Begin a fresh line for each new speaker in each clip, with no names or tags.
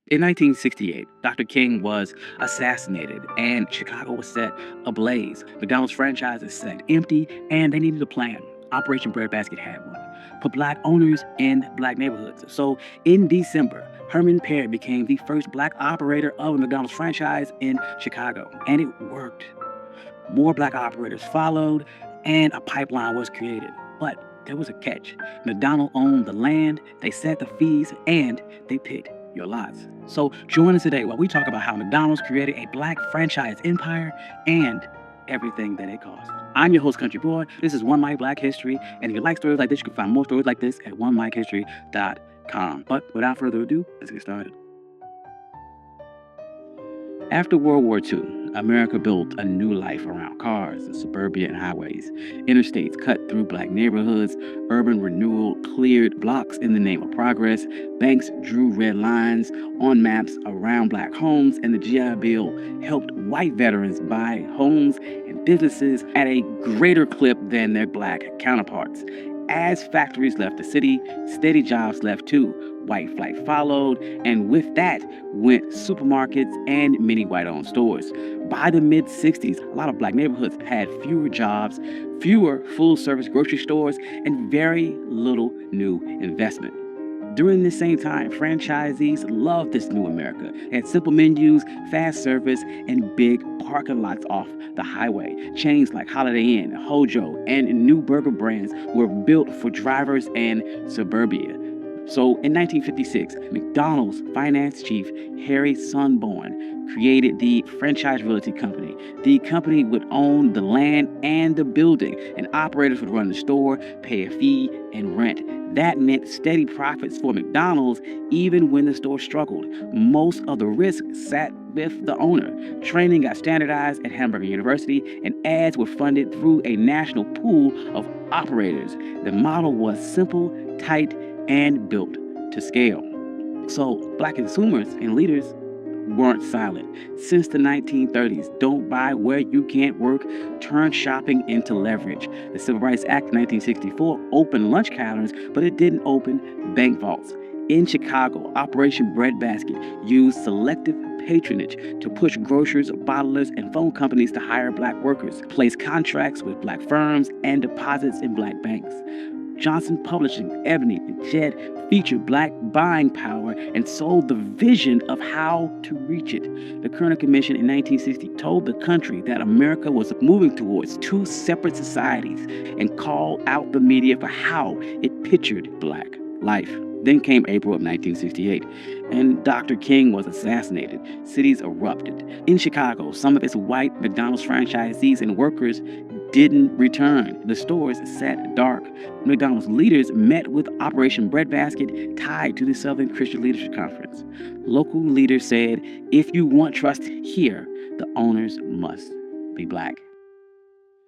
In 1968, Dr. King was assassinated and Chicago was set ablaze. McDonald's franchises sat empty and they needed a plan. Operation Breadbasket had one for black owners in black neighborhoods. So in December, Herman Perry became the first black operator of a McDonald's franchise in Chicago, and it worked. More black operators followed, and a pipeline was created. But there was a catch. McDonald owned the land, they set the fees, and they picked your lots. So join us today while we talk about how McDonald's created a black franchise empire and everything that it cost. I'm your host, Country Boy. This is One Mic Black History, and if you like stories like this, you can find more stories like this at onemichistory.com. But without further ado, let's get started. After World War II, America built a new life around cars and suburbia and highways. Interstates cut through black neighborhoods, urban renewal cleared blocks in the name of progress, banks drew red lines on maps around black homes, and the GI Bill helped white veterans buy homes and businesses at a greater clip than their black counterparts. As factories left the city, steady jobs left too. White flight followed, and with that went supermarkets and many white-owned stores. By the mid-60s, a lot of black neighborhoods had fewer jobs, fewer full-service grocery stores, and very little new investment. During this same time, franchisees loved this new America. They had simple menus, fast service, and big parking lots off the highway. Chains like Holiday Inn, Hojo, and new burger brands were built for drivers and suburbia. So in 1956, McDonald's finance chief Harry Sunborn created the Franchise Realty Company. The company would own the land and the building, and operators would run the store, pay a fee, and rent. That meant steady profits for McDonald's even when the store struggled. Most of the risk sat with the owner. Training got standardized at Hamburger University, and ads were funded through a national pool of operators. The model was simple, tight, and built to scale. So black consumers and leaders weren't silent. Since the 1930s, don't buy where you can't work turned shopping into leverage. The Civil Rights Act of 1964 opened lunch counters, but it didn't open bank vaults. In Chicago, Operation Breadbasket used selective patronage to push grocers, bottlers, and phone companies to hire black workers, place contracts with black firms, and deposits in black banks. Johnson Publishing, Ebony, and Jed featured black buying power and sold the vision of how to reach it. The Kerner Commission in 1960 told the country that America was moving towards two separate societies and called out the media for how it pictured black life. Then came April of 1968, and Dr. King was assassinated. Cities erupted. In Chicago, some of its white McDonald's franchisees and workers didn't return. The stores sat dark. McDonald's leaders met with Operation Breadbasket tied to the Southern Christian Leadership Conference. Local leaders said, if you want trust here, the owners must be black.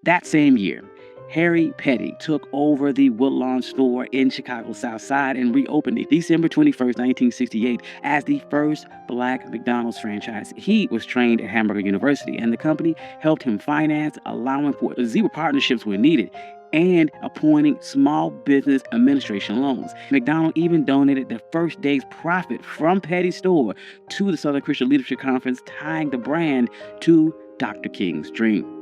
That same year, Harry Petty took over the Woodlawn store in Chicago's South Side and reopened it December 21st, 1968, as the first black McDonald's franchise. He was trained at Hamburger University, and the company helped him finance, allowing for zero partnerships where needed, and appointing small business administration loans. McDonald even donated the first day's profit from Petty's store to the Southern Christian Leadership Conference, tying the brand to Dr. King's dream.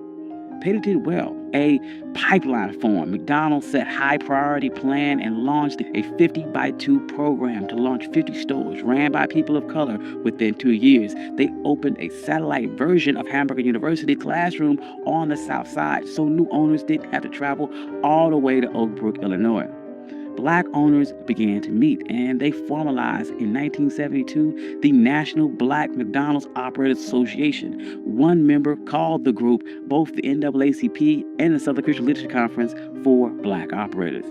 Petty did well. A pipeline formed. McDonald's set high priority plan and launched a 50 by 2 program to launch 50 stores ran by people of color within 2 years. They opened a satellite version of Hamburger University classroom on the South Side, so new owners didn't have to travel all the way to Oak Brook, Illinois. Black owners began to meet, and they formalized in 1972 the National Black McDonald's Operators Association. One member called the group both the NAACP and the Southern Christian Leadership Conference for black operators.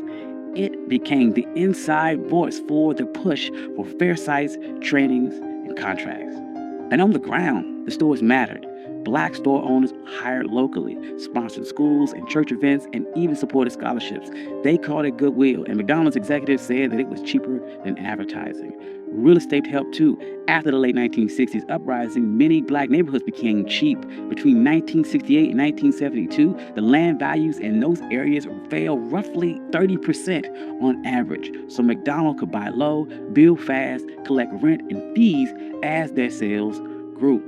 It became the inside voice for the push for fair sites, trainings, and contracts. And on the ground, The stores mattered. Black store owners hired locally, sponsored schools and church events, and even supported scholarships. They called it goodwill, and McDonald's executives said that it was cheaper than advertising. Real estate helped too. After the late 1960s uprising, many black neighborhoods became cheap. Between 1968 and 1972, the land values in those areas fell roughly 30% on average. So McDonald's could buy low, build fast, collect rent and fees as their sales grew.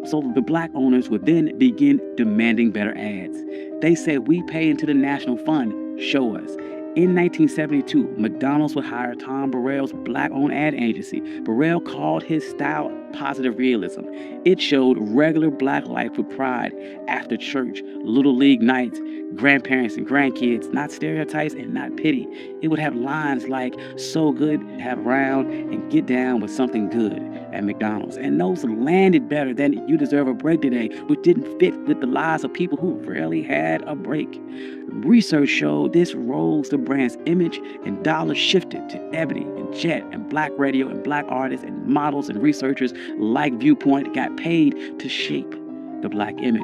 So the black owners would then begin demanding better ads. They said, "We pay into the national fund, show us." In 1972, McDonald's would hire Tom Burrell's black-owned ad agency. Burrell called his style positive realism. It showed regular black life with pride, after church, little league nights, grandparents and grandkids, not stereotypes and not pity. It would have lines like, "So good, have around, and get down with something good" at McDonald's. And those landed better than "You deserve a break today," which didn't fit with the lives of people who rarely had a break. Research showed this rose the brand's image, and dollars shifted to Ebony and Jet and black radio, and black artists and models and researchers like Viewpoint got paid to shape the black image.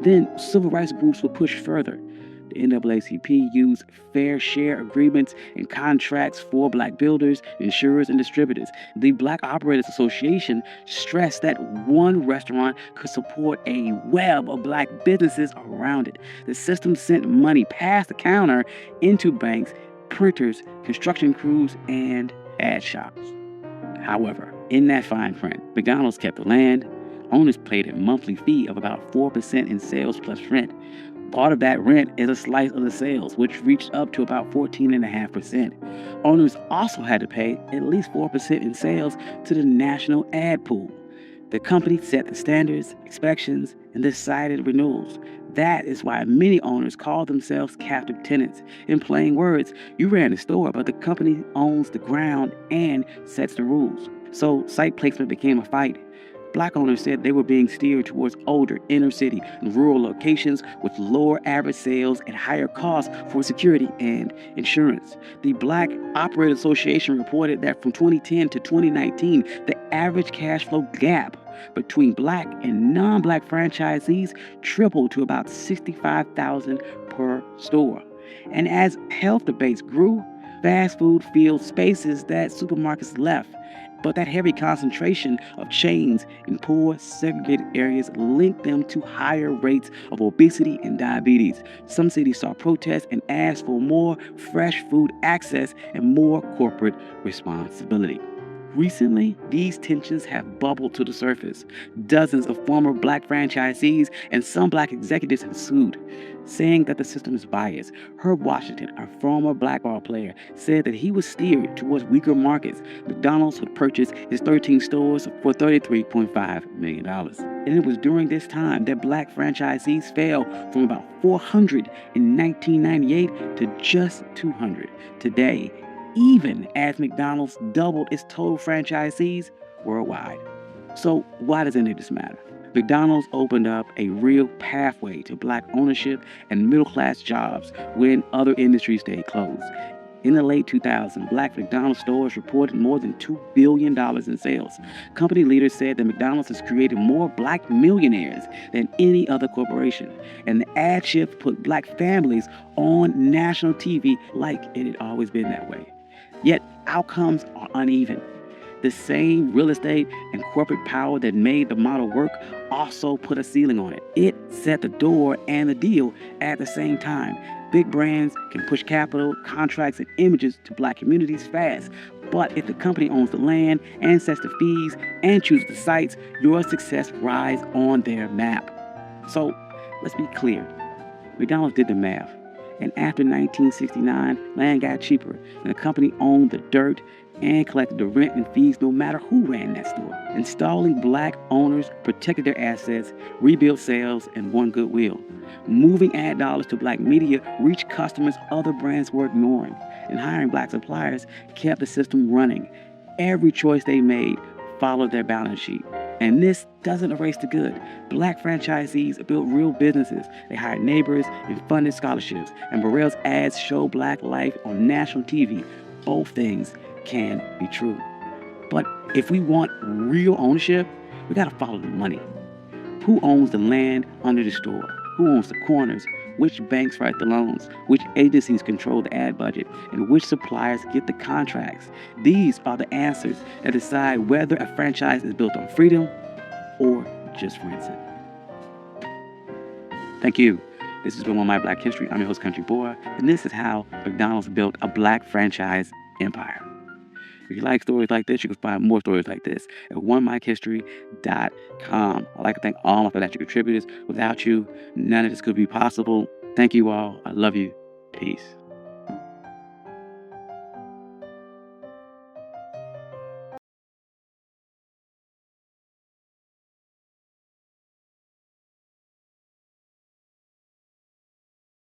Then civil rights groups would push further. The NAACP used fair share agreements and contracts for black builders, insurers, and distributors. The Black Operators Association stressed that one restaurant could support a web of black businesses around it. The system sent money past the counter into banks, printers, construction crews, and ad shops. However, in that fine print, McDonald's kept the land. Owners paid a monthly fee of about 4% in sales plus rent. Part of that rent is a slice of the sales, which reached up to about 14.5%. Owners also had to pay at least 4% in sales to the national ad pool. The company set the standards, inspections, and decided renewals. That is why many owners call themselves captive tenants. In plain words, you ran the store, but the company owns the ground and sets the rules. So site placement became a fight. Black owners said they were being steered towards older, inner city, and rural locations with lower average sales and higher costs for security and insurance. The Black Operators Association reported that from 2010 to 2019, the average cash flow gap between black and non-black franchisees tripled to about $65,000 per store. And as health debates grew, fast food filled spaces that supermarkets left. But that heavy concentration of chains in poor, segregated areas linked them to higher rates of obesity and diabetes. Some cities saw protests and asked for more fresh food access and more corporate responsibility. Recently, these tensions have bubbled to the surface. Dozens of former black franchisees and some black executives have sued, saying that the system is biased. Herb Washington, a former black ball player, said that he was steered towards weaker markets. McDonald's would purchase his 13 stores for $33.5 million. And it was during this time that black franchisees fell from about 400 in 1998 to just 200 today, even as McDonald's doubled its total franchisees worldwide. So why does any of this matter? McDonald's opened up a real pathway to black ownership and middle-class jobs when other industries stayed closed. In the late 2000s, black McDonald's stores reported more than $2 billion in sales. Company leaders said that McDonald's has created more black millionaires than any other corporation. And the ad shift put black families on national TV like it had always been that way. Yet outcomes are uneven. The same real estate and corporate power that made the model work also put a ceiling on it. It set the door and the deal at the same time. Big brands can push capital, contracts, and images to black communities fast. But if the company owns the land and sets the fees and chooses the sites, your success rides on their map. So let's be clear. McDonald's did the math. And after 1969, land got cheaper, and the company owned the dirt and collected the rent and fees no matter who ran that store. Installing black owners protected their assets, rebuilt sales, and won goodwill. Moving ad dollars to black media reached customers other brands were ignoring, and hiring black suppliers kept the system running. Every choice they made followed their balance sheet. And this doesn't erase the good. Black franchisees built real businesses. They hired neighbors and funded scholarships. And Burrell's ads show black life on national TV. Both things can be true. But if we want real ownership, We got to follow the money. Who owns the land under the store? Who owns the corners? Which banks write the loans? Which agencies control the ad budget? And which suppliers get the contracts? These are the answers that decide whether a franchise is built on freedom or just ransom. Thank you. This has been One My Black History. I'm your host, Country Boy, and this is how McDonald's built a black franchise empire. If you like stories like this, you can find more stories like this at onemyhistory.com. I'd like to thank all my financial contributors. Without you, none of this could be possible. Thank you all. I love you. Peace.